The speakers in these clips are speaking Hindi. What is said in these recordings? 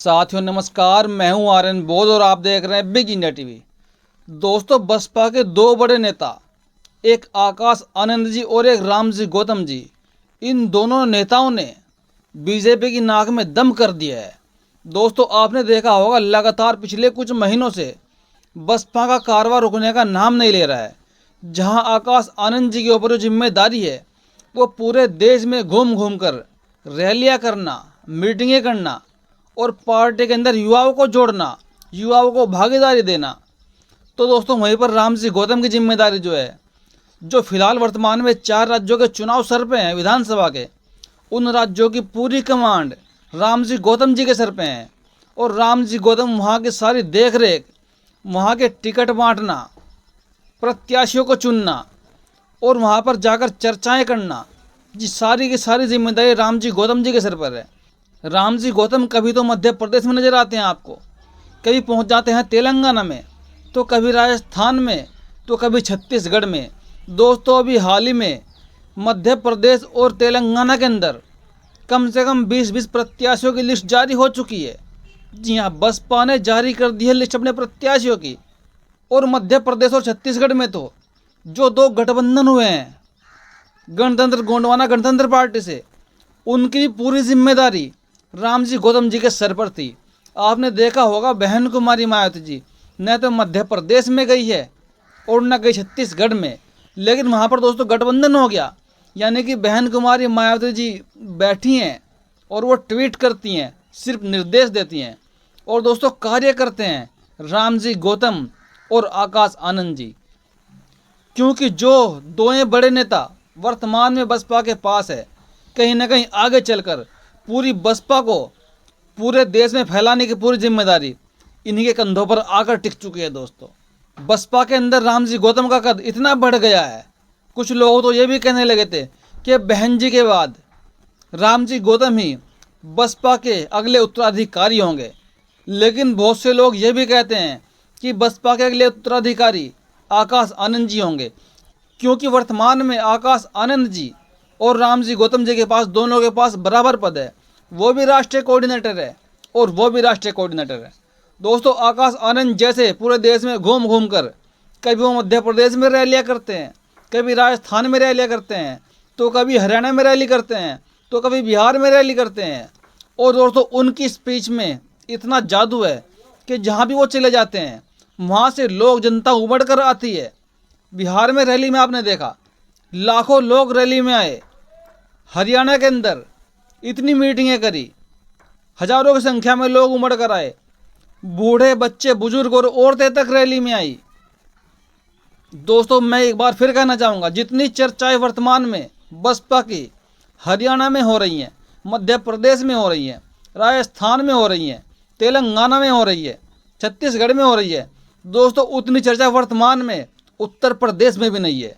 साथियों नमस्कार, मैं हूं आर्यन बोध और आप देख रहे हैं बिग इंडिया टीवी। दोस्तों, बसपा के दो बड़े नेता, एक आकाश आनंद जी और एक रामजी गौतम जी, इन दोनों नेताओं ने बीजेपी की नाक में दम कर दिया है। दोस्तों, आपने देखा होगा लगातार पिछले कुछ महीनों से बसपा का कारवां रुकने का नाम नहीं ले रहा है। जहां आकाश आनंद जी के ऊपर जो जिम्मेदारी है वो पूरे देश में घूम घूम कर रैलियां करना, मीटिंगें करना और पार्टी के अंदर युवाओं को जोड़ना, युवाओं को भागीदारी देना। तो दोस्तों, वहीं पर रामजी गौतम की जिम्मेदारी जो है, जो फिलहाल वर्तमान में 4 राज्यों के चुनाव सर पे हैं विधानसभा के, उन राज्यों की पूरी कमांड रामजी गौतम जी के सर पे है। और रामजी गौतम वहाँ की सारी देख रेख, वहाँ के टिकट बांटना, प्रत्याशियों को चुनना और वहाँ पर जाकर चर्चाएं करना, जी सारी की सारी जिम्मेदारी रामजी गौतम जी के सर पर है। रामजी गौतम कभी तो मध्य प्रदेश में नजर आते हैं आपको, कभी पहुंच जाते हैं तेलंगाना में, तो कभी राजस्थान में, तो कभी छत्तीसगढ़ में। दोस्तों, अभी हाल ही में मध्य प्रदेश और तेलंगाना के अंदर कम से कम 20-20 प्रत्याशियों की लिस्ट जारी हो चुकी है। जी हाँ, बसपा ने जारी कर दी है लिस्ट अपने प्रत्याशियों की। और मध्य प्रदेश और छत्तीसगढ़ में तो जो दो गठबंधन हुए हैं गणतंत्र गोंडवाना गणतंत्र पार्टी से, उनकी पूरी जिम्मेदारी रामजी गौतम जी के सर पर थी। आपने देखा होगा बहन कुमारी मायावती जी न तो मध्य प्रदेश में गई है और न गई छत्तीसगढ़ में, लेकिन वहाँ पर दोस्तों गठबंधन हो गया। यानी कि बहन कुमारी मायावती जी बैठी हैं और वो ट्वीट करती हैं, सिर्फ निर्देश देती हैं, और दोस्तों कार्य करते हैं रामजी गौतम और आकाश आनंद जी। क्योंकि जो दोनों बड़े नेता वर्तमान में बसपा के पास है, कहीं ना कहीं आगे चलकर पूरी बसपा को पूरे देश में फैलाने की पूरी जिम्मेदारी इन्हीं के कंधों पर आकर टिक चुकी है। दोस्तों, बसपा के अंदर रामजी गौतम का कद इतना बढ़ गया है, कुछ लोग तो ये भी कहने लगे थे कि बहन जी के बाद रामजी गौतम ही बसपा के अगले उत्तराधिकारी होंगे। लेकिन बहुत से लोग ये भी कहते हैं कि बसपा के अगले उत्तराधिकारी आकाश आनंद जी होंगे, क्योंकि वर्तमान में आकाश आनंद जी और रामजी गौतम जी के पास, दोनों के पास बराबर पद है। वो भी राष्ट्रीय कोऑर्डिनेटर है और वो भी राष्ट्रीय कोऑर्डिनेटर है। दोस्तों, आकाश आनंद जैसे पूरे देश में घूम घूम कर, कभी वो मध्य प्रदेश में रैलियाँ करते हैं, कभी राजस्थान में रैलियाँ करते हैं, तो कभी हरियाणा में रैली करते हैं, तो कभी बिहार में रैली करते हैं। और दोस्तों, उनकी स्पीच में इतना जादू है कि जहाँ भी वो चले जाते हैं वहाँ से लोग, जनता उमड़ कर आती है। बिहार में रैली में आपने देखा लाखों लोग रैली में आए, हरियाणा के अंदर इतनी मीटिंगें करी, हजारों की संख्या में लोग उमड़ कर आए, बूढ़े बच्चे बुजुर्ग और औरतें तक रैली में आई। दोस्तों, मैं एक बार फिर कहना चाहूँगा, जितनी चर्चाएं वर्तमान में बसपा की हरियाणा में हो रही हैं, मध्य प्रदेश में हो रही हैं, राजस्थान में हो रही हैं, तेलंगाना में हो रही है, छत्तीसगढ़ में हो रही है, दोस्तों उतनी चर्चा वर्तमान में उत्तर प्रदेश में भी नहीं है।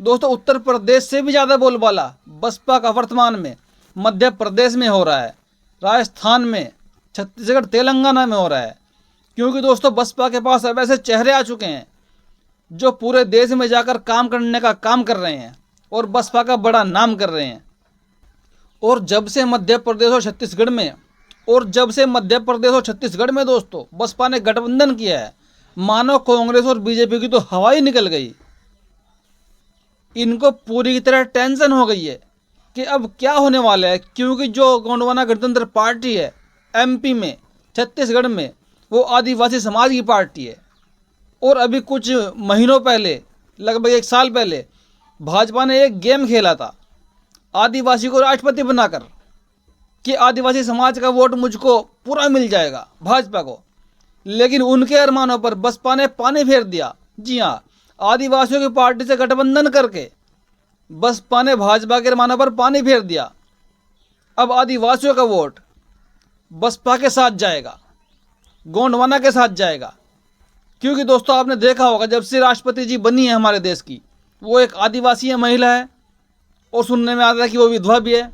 दोस्तों, उत्तर प्रदेश से भी ज़्यादा बोलबाला बसपा का वर्तमान में मध्य प्रदेश में हो रहा है, राजस्थान में, छत्तीसगढ़, तेलंगाना में हो रहा है। क्योंकि दोस्तों, बसपा के पास अब ऐसे चेहरे आ चुके हैं जो पूरे देश में जाकर काम करने का काम कर रहे हैं और बसपा का बड़ा नाम कर रहे हैं। और जब से मध्य प्रदेश और छत्तीसगढ़ में दोस्तों बसपा ने गठबंधन किया है, मानो कांग्रेस और बीजेपी की तो हवा ही निकल गई। इनको पूरी तरह टेंशन हो गई है कि अब क्या होने वाला है, क्योंकि जो गोंडवाना गणतंत्र पार्टी है एमपी में, छत्तीसगढ़ में, वो आदिवासी समाज की पार्टी है। और अभी कुछ महीनों पहले, लगभग 1 साल पहले, भाजपा ने एक गेम खेला था आदिवासी को राष्ट्रपति बनाकर, कि आदिवासी समाज का वोट मुझको पूरा मिल जाएगा भाजपा को। लेकिन उनके अरमानों पर बसपा ने पानी फेर दिया। जी हाँ, आदिवासियों की पार्टी से गठबंधन करके बसपा ने भाजपा के अरमानों पर पानी फेर दिया। अब आदिवासियों का वोट बसपा के साथ जाएगा, गोंडवाना के साथ जाएगा। क्योंकि दोस्तों, आपने देखा होगा जब से राष्ट्रपति जी बनी है हमारे देश की, वो एक आदिवासी महिला है और सुनने में आता है कि वो विधवा भी है।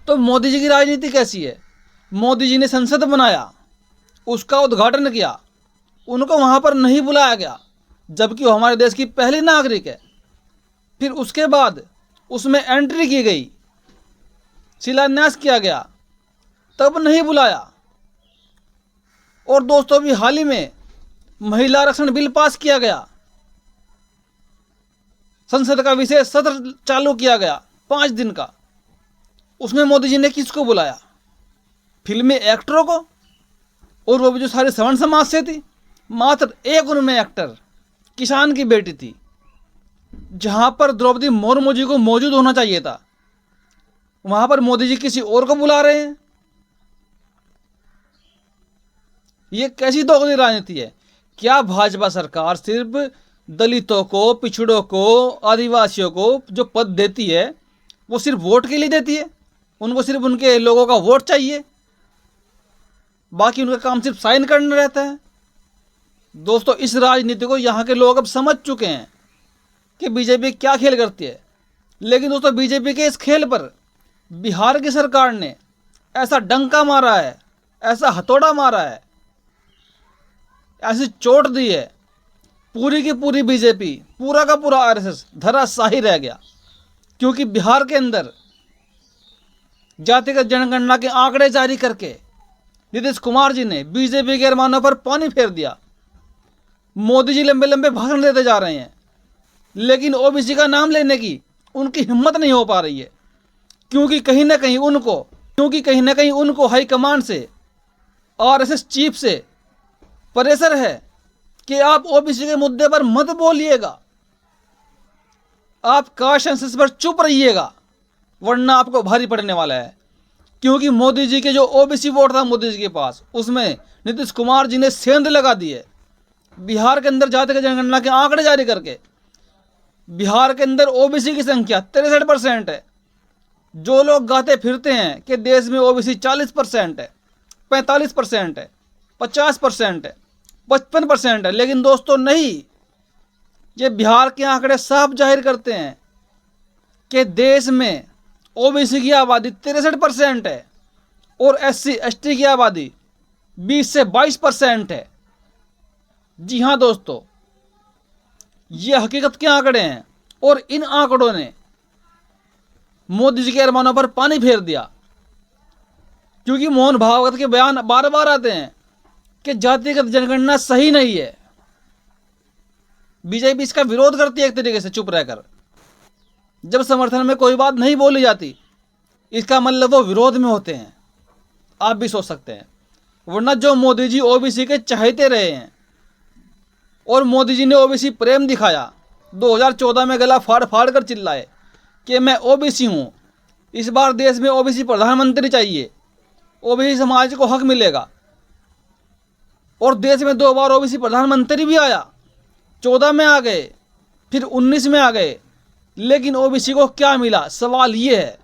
तो मोदी जी की राजनीति कैसी है? मोदी जी ने संसद बनाया, उसका उद्घाटन किया, उनको वहाँ पर नहीं बुलाया गया, जबकि वो हमारे देश की पहली नागरिक है। फिर उसके बाद उसमें एंट्री की गई, शिलान्यास किया गया, तब नहीं बुलाया। और दोस्तों अभी हाल ही में महिला आरक्षण बिल पास किया गया, संसद का विशेष सत्र चालू किया गया 5 दिन का। उसमें मोदी जी ने किसको बुलाया? फिल्मी एक्टरों को, और वो भी जो सारे सवर्ण समाज से थी। मात्र एक उनमें एक्टर किसान की बेटी थी, जहां पर द्रौपदी मुर्मू जी को मौजूद होना चाहिए था, वहां पर मोदी जी किसी और को बुला रहे हैं। ये कैसी दोगली राजनीति है? क्या भाजपा सरकार सिर्फ दलितों को, पिछड़ों को, आदिवासियों को जो पद देती है वो सिर्फ वोट के लिए देती है? उनको सिर्फ उनके लोगों का वोट चाहिए, बाकी उनका काम सिर्फ साइन करना रहता है? दोस्तों इस राजनीति को यहाँ के लोग अब समझ चुके हैं कि बीजेपी क्या खेल करती है। लेकिन दोस्तों बीजेपी के इस खेल पर बिहार की सरकार ने ऐसा डंका मारा है, ऐसा हथौड़ा मारा है, ऐसी चोट दी है, पूरी की पूरी बीजेपी, पूरा का पूरा आरएसएस धराशायी रह गया। क्योंकि बिहार के अंदर जातिगत जनगणना के आंकड़े जारी करके नीतीश कुमार जी ने बीजेपी के अरमानों पर पानी फेर दिया। मोदी जी लंबे लंबे भाषण देते जा रहे हैं, लेकिन ओबीसी का नाम लेने की उनकी हिम्मत नहीं हो पा रही है। क्योंकि कहीं ना कहीं उनको हाईकमान से, आरएसएस चीफ से प्रेशर है कि आप ओबीसी के मुद्दे पर मत बोलिएगा, आप कास्ट सेंसस पर चुप रहिएगा, वरना आपको भारी पड़ने वाला है। क्योंकि मोदी जी के जो ओबीसी वोट था मोदी जी के पास, उसमें नीतीश कुमार जी ने सेंध लगा दी है। बिहार के अंदर जातिगत जनगणना के आंकड़े जारी करके बिहार के अंदर ओबीसी की संख्या 63% है। जो लोग गाते फिरते हैं कि देश में ओबीसी 40% है, 45% है, 50% है, 55% है, लेकिन दोस्तों नहीं, ये बिहार के आंकड़े साफ जाहिर करते हैं कि देश में ओबीसी की आबादी 63% है और एससी एसटी की आबादी 20 से 22% है। जी हाँ दोस्तों, ये हकीकत के आंकड़े हैं और इन आंकड़ों ने मोदी जी के अरमानों पर पानी फेर दिया। क्योंकि मोहन भागवत के बयान बार बार आते हैं कि जातिगत जनगणना सही नहीं है। बीजेपी इसका विरोध करती है एक तरीके से चुप रहकर। जब समर्थन में कोई बात नहीं बोली जाती, इसका मतलब वो विरोध में होते हैं। आप भी सोच सकते हैं। वरना जो मोदी जी ओबीसी के चाहते रहे हैं और मोदी जी ने ओबीसी प्रेम दिखाया, 2014 में गला फाड़ फाड़ कर चिल्लाए कि मैं ओबीसी हूँ, इस बार देश में ओबीसी प्रधानमंत्री चाहिए, ओबीसी समाज को हक मिलेगा। और देश में 2 बार ओबीसी प्रधानमंत्री भी आया, 14 में आ गए, फिर 19 में आ गए, लेकिन ओबीसी को क्या मिला? सवाल ये है।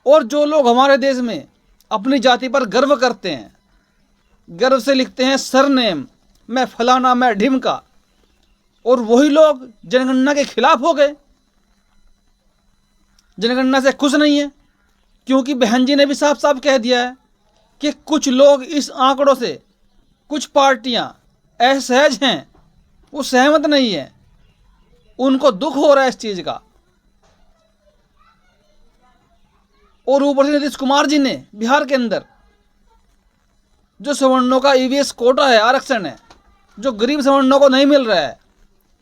और जो लोग हमारे देश में अपनी जाति पर गर्व करते हैं, गर्व से लिखते हैं सरनेम, मैं फलाना, मैं ढिमका, और वही लोग जनगणना के खिलाफ हो गए, जनगणना से खुश नहीं है। क्योंकि बहन जी ने भी साफ साफ कह दिया है कि कुछ लोग इस आंकड़ों से, कुछ पार्टियां असहज हैं, वो सहमत नहीं है, उनको दुख हो रहा है इस चीज का। और ऊपर से नीतीश कुमार जी ने बिहार के अंदर जो सवर्णों का ईवीएस कोटा है, आरक्षण है, जो गरीब सवर्णों को नहीं मिल रहा है,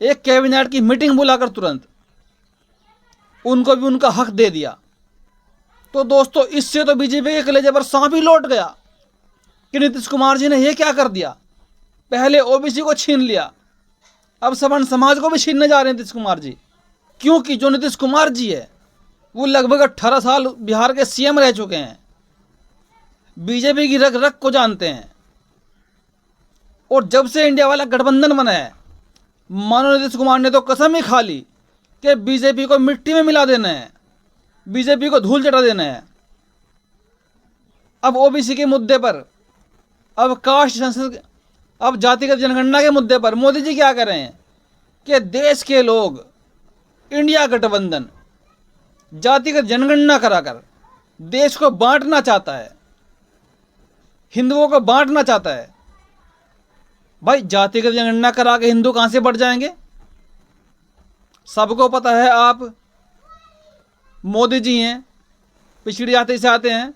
एक कैबिनेट की मीटिंग बुलाकर तुरंत उनको भी उनका हक दे दिया। तो दोस्तों इससे तो बीजेपी के कलेजे पर सांप ही लौट गया कि नीतीश कुमार जी ने यह क्या कर दिया। पहले ओबीसी को छीन लिया, अब सवर्ण समाज को भी छीनने जा रहे हैं नीतीश कुमार जी। क्योंकि जो नीतीश कुमार जी है वो लगभग 18 साल बिहार के सीएम रह चुके हैं, बीजेपी की रग रग को जानते हैं। और जब से इंडिया वाला गठबंधन बना है, मानो नीतीश कुमार ने तो कसम ही खा ली कि बीजेपी को मिट्टी में मिला देना है, बीजेपी को धूल चटा देना है। अब ओबीसी के मुद्दे पर, अब कास्ट सेंसस, अब जातिगत जनगणना के मुद्दे पर मोदी जी क्या कर रहे हैं कि देश के लोग, इंडिया गठबंधन जातिगत जनगणना कराकर देश को बांटना चाहता है, हिंदुओं को बांटना चाहता है। भाई जातिगत जनगणना करा के हिंदू कहां से बढ़ जाएंगे? सबको पता है आप मोदी जी हैं, पिछड़ी जाति से आते हैं,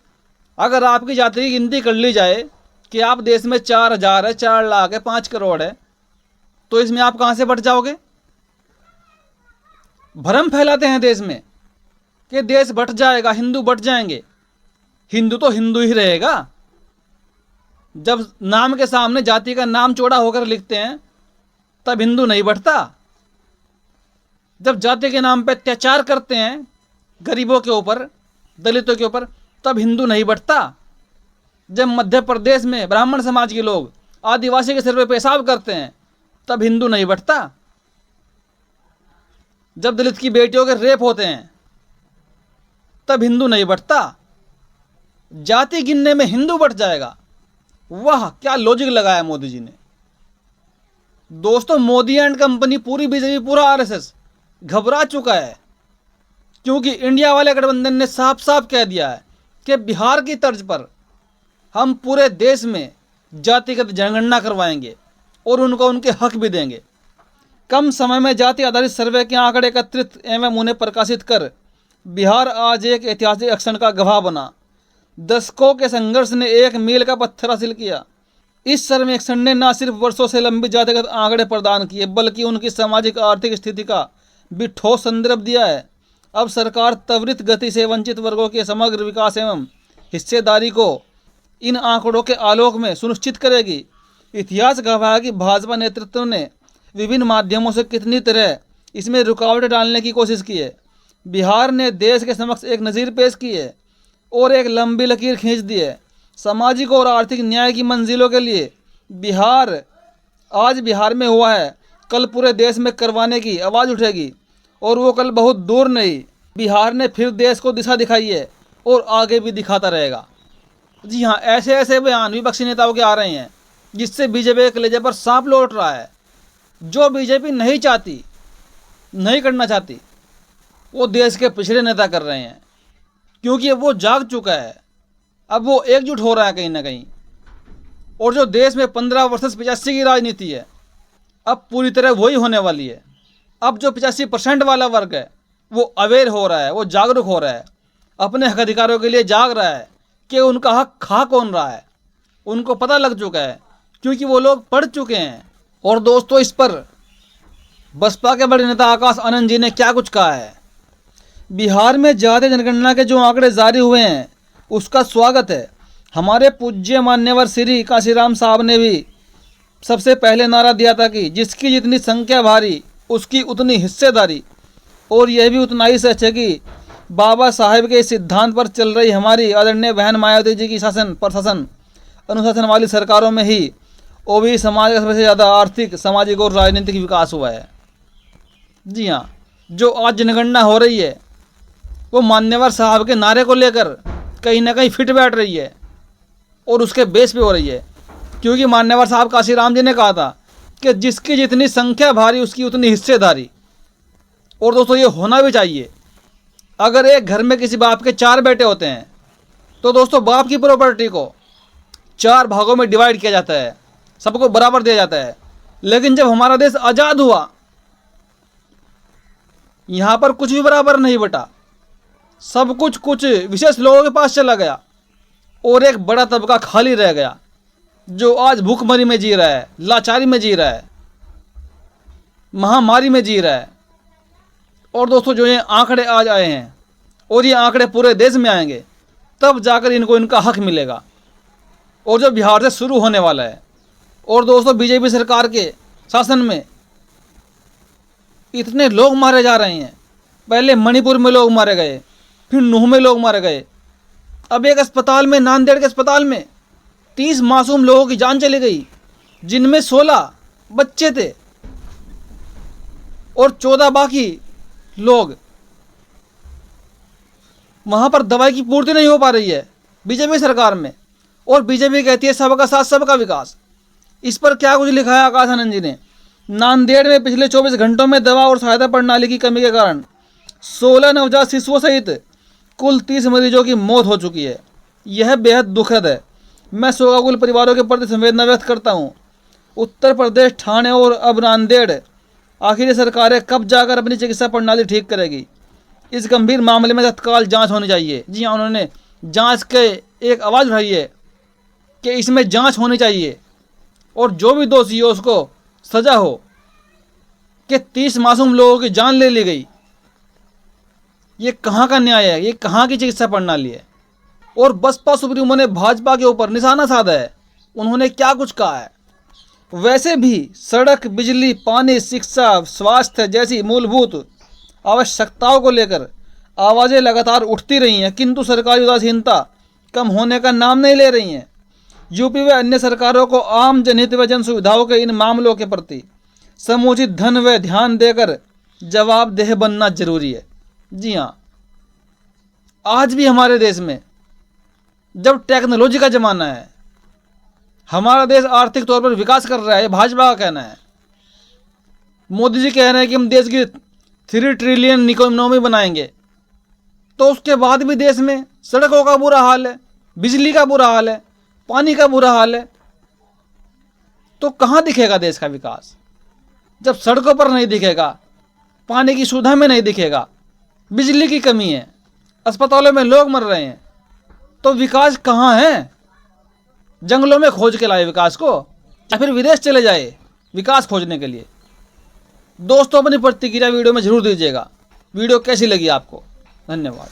अगर आपकी जाति की गिनती कर ली जाए कि आप देश में 4,000 है, 4 लाख है, 5 करोड़ है, तो इसमें आप कहाँ से बट जाओगे? भ्रम फैलाते हैं देश में कि देश बट जाएगा, हिंदू बट जाएंगे। हिंदू तो हिंदू ही रहेगा। जब नाम के सामने जाति का नाम चौड़ा होकर लिखते हैं तब हिंदू नहीं बटता। जब जाति के नाम पर अत्याचार करते हैं गरीबों के ऊपर, दलितों के ऊपर, तब हिंदू नहीं बटता। जब मध्य प्रदेश में ब्राह्मण समाज के लोग आदिवासी के सिर पे पेशाब करते हैं तब हिंदू नहीं बटता। जब दलित की बेटियों के रेप होते हैं तब हिंदू नहीं बटता। जाति गिनने में हिंदू बट जाएगा, वाह क्या लॉजिक लगाया मोदी जी ने। दोस्तों, मोदी एंड कंपनी, पूरी बीजेपी, पूरा आरएसएस घबरा चुका है, क्योंकि इंडिया वाले गठबंधन ने साफ साफ कह दिया है कि बिहार की तर्ज पर हम पूरे देश में जातिगत जनगणना करवाएंगे और उनको उनके हक भी देंगे। कम समय में जाति आधारित सर्वे के आंकड़े एकत्रित एवं उन्हें प्रकाशित कर बिहार आज एक ऐतिहासिक क्षण का गवाह बना। दशकों के संघर्ष ने एक मील का पत्थर हासिल किया। इस सर्वेक्षण ने न सिर्फ वर्षों से लंबी जातिगत आंकड़े प्रदान किए, बल्कि उनकी सामाजिक आर्थिक स्थिति का भी ठोस संदर्भ दिया है। अब सरकार त्वरित गति से वंचित वर्गों के समग्र विकास एवं हिस्सेदारी को इन आंकड़ों के आलोक में सुनिश्चित करेगी। इतिहास गवाह है कि भाजपा नेतृत्व ने विभिन्न माध्यमों से कितनी तरह इसमें रुकावटें डालने की कोशिश की है। बिहार ने देश के समक्ष एक नज़ीर पेश की है और एक लंबी लकीर खींच दी है। सामाजिक और आर्थिक न्याय की मंजिलों के लिए आज बिहार में हुआ है, कल पूरे देश में करवाने की आवाज़ उठेगी, और वो कल बहुत दूर नहीं। बिहार ने फिर देश को दिशा दिखाई है और आगे भी दिखाता रहेगा। जी हाँ, ऐसे ऐसे बयान विपक्षी नेताओं के आ रहे हैं जिससे बीजेपी के कलेजे पर सांप लौट रहा है। जो बीजेपी नहीं चाहती, नहीं करना चाहती, वो देश के पिछड़े नेता कर रहे हैं, क्योंकि अब वो जाग चुका है। अब वो एकजुट हो रहा है कहीं ना कहीं। और जो देश में 15 वर्सेस 85 की राजनीति है, अब पूरी तरह वही होने वाली है। अब जो 85% वाला वर्ग है वो अवेयर हो रहा है, वो जागरूक हो रहा है, अपने हक अधिकारों के लिए जाग रहा है कि उनका हक खा कौन रहा है। उनको पता लग चुका है, क्योंकि वो लोग पढ़ चुके हैं। और दोस्तों, इस पर बसपा के बड़े नेता आकाश आनंद जी ने क्या कुछ कहा है। बिहार में जाति जनगणना के जो आंकड़े जारी हुए हैं उसका स्वागत है। हमारे पूज्य मान्यवर श्री काशीराम साहब ने भी सबसे पहले नारा दिया था कि जिसकी जितनी संख्या भारी उसकी उतनी हिस्सेदारी। और यह भी उतना ही सच है कि बाबा साहेब के सिद्धांत पर चल रही हमारी आदरणीय बहन मायावती जी की शासन प्रशासन अनुशासन वाली सरकारों में ही ओबीसी समाज का सबसे ज़्यादा आर्थिक, सामाजिक और राजनीतिक विकास हुआ है। जी हाँ, जो आज जनगणना हो रही है वो मान्यवर साहब के नारे को लेकर कहीं ना कहीं फिट बैठ रही है और उसके बेस पे हो रही है, क्योंकि मान्यवर साहब काशीराम जी ने कहा था कि जिसकी जितनी संख्या भारी उसकी उतनी हिस्सेदारी। और दोस्तों, ये होना भी चाहिए। अगर एक घर में किसी बाप के 4 बेटे होते हैं तो दोस्तों बाप की प्रॉपर्टी को 4 भागों में डिवाइड किया जाता है, सबको बराबर दिया जाता है। लेकिन जब हमारा देश आज़ाद हुआ, यहाँ पर कुछ भी बराबर नहीं बटा। सब कुछ विशेष लोगों के पास चला गया और एक बड़ा तबका खाली रह गया, जो आज भूखमरी में जी रहा है, लाचारी में जी रहा है, महामारी में जी रहा है। और दोस्तों, जो ये आंकड़े आज आए हैं और ये आंकड़े पूरे देश में आएंगे, तब जाकर इनको इनका हक मिलेगा, और जो बिहार से शुरू होने वाला है। और दोस्तों, बीजेपी सरकार के शासन में इतने लोग मारे जा रहे हैं। पहले मणिपुर में लोग मारे गए, फिर नूह में लोग मारे गए, अब एक अस्पताल में, नांदेड़ के अस्पताल में 30 मासूम लोगों की जान चली गई, जिनमें 16 बच्चे थे और 14 बाकी लोग। वहां पर दवाई की पूर्ति नहीं हो पा रही है बीजेपी सरकार में, और बीजेपी कहती है सबका साथ सबका विकास। इस पर क्या कुछ लिखा है आकाश आनंद जी ने। नांदेड़ में पिछले 24 घंटों में दवा और सहायता प्रणाली की कमी के कारण 16 नवजात शिशुओं सहित कुल 30 मरीजों की मौत हो चुकी है। यह बेहद दुखद है। मैं शोकाकुल परिवारों के प्रति संवेदना व्यक्त करता हूँ। उत्तर प्रदेश, ठाणे और अब नांदेड़, आखिर ये सरकारें कब जाकर अपनी चिकित्सा प्रणाली ठीक करेगी। इस गंभीर मामले में तत्काल जांच होनी चाहिए। जी हाँ, उन्होंने जांच के एक आवाज़ उठाई है कि इसमें जांच होनी चाहिए और जो भी दोषी हो उसको सज़ा हो कि 30 मासूम लोगों की जान ले ली गई। ये कहाँ का न्याय है? ये कहाँ की चिकित्सा प्रणाली है? और बसपा सुप्रीमो ने भाजपा के ऊपर निशाना साधा है। उन्होंने क्या कुछ कहा है? वैसे भी सड़क, बिजली, पानी, शिक्षा, स्वास्थ्य जैसी मूलभूत आवश्यकताओं को लेकर आवाज़ें लगातार उठती रही हैं, किंतु सरकारी उदासीनता कम होने का नाम नहीं ले रही हैं। यूपी व अन्य सरकारों को आम जनहित व जन सुविधाओं के इन मामलों के प्रति समुचित धन व ध्यान देकर जवाबदेह बनना जरूरी है। जी हाँ, आज भी हमारे देश में जब टेक्नोलॉजी का ज़माना है, हमारा देश आर्थिक तौर पर विकास कर रहा है, भाजपा का कहना है। मोदी जी कह रहे हैं कि हम देश की 3 ट्रिलियन इकोनॉमी बनाएंगे, तो उसके बाद भी देश में सड़कों का बुरा हाल है, बिजली का बुरा हाल है, पानी का बुरा हाल है। तो कहाँ दिखेगा देश का विकास? जब सड़कों पर नहीं दिखेगा, पानी की सुविधा में नहीं दिखेगा, बिजली की कमी है, अस्पतालों में लोग मर रहे हैं, तो विकास कहाँ है? जंगलों में खोज के लाए विकास को, या फिर विदेश चले जाए विकास खोजने के लिए? दोस्तों, अपनी प्रतिक्रिया वीडियो में जरूर दीजिएगा। वीडियो कैसी लगी आपको? धन्यवाद।